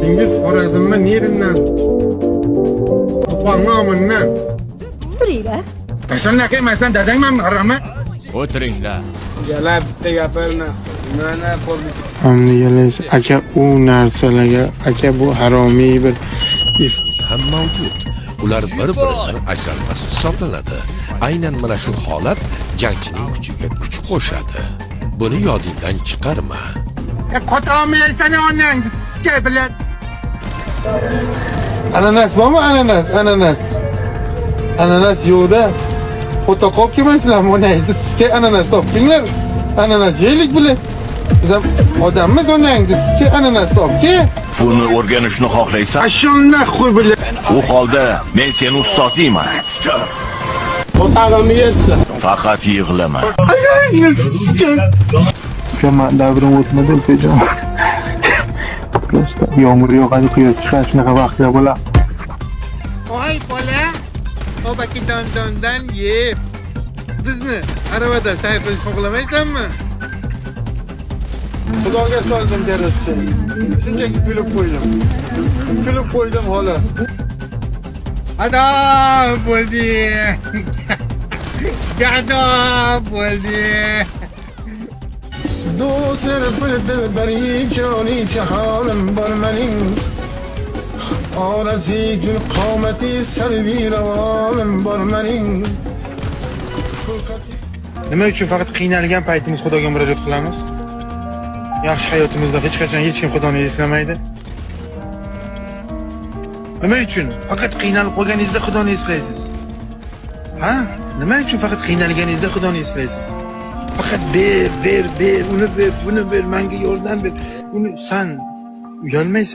Dingiz Xorazmma nerinden? Tuqangamından. Turinglar. Qachon qilmaysan dadangman harami? O'tiringlar. Jala bitta gapirmas. Mana qo'lni Hamni yalaysiz. Aka u narsalarga, aka bu haromiy bir ham mavjud. Ular bir-biridan ajralmas hisoblanadi. Aynan mana shu holat jangchining kuchiga kuch qo'shadi. Buni yodingdan chiqarma. Qotamiysan onang sizga bilan. Ananas bormi? Ananas. Ananas yo'qda. Fotokop kelmaysizlarmi? Onangizni sizga ananas topdinglar. Ananas yeylik bilan. Biz ham odammiz, onangizni sizga ananas topki. Buni o'rganishni xohlaysan? Ashuna qo'y bilan. U holda men seni ustozingman. O'tag'imni yetsa. Faqat yig'lama. Ukaman davrim o'tmadi ukajon. Yomg'ir yog'adi, quyosh chiqadi, shunaqa vaqtlar bo'ladi. Voy bola, obaki dondan yeb. Bizni aravada sayr qilishni xohlamaysanmi? Xudoga soldim derazchi. Shunchaki kulib qo'ydim xolos. Ado bo'ldi. Gado bo'ldi. Do'stir bildi bir yechoni halim bor mening. Orasi gul qomati sarviravolim bor mening. Nima uchun faqat qiynalgan paytimiz Xudoga murojaat qilamiz? Yaxshi hayotimizda hech qachon hech kim Xudoni eslamaydi. Nima uchun faqat qiynalib qolganingizda Xudoni eslaysiz? Ha? Nima uchun faqat qiynalganingizda Xudoni eslaysiz? Faqat ber, uni ber, buni ber, menga yordam ber. Uni sen uyalmaysan.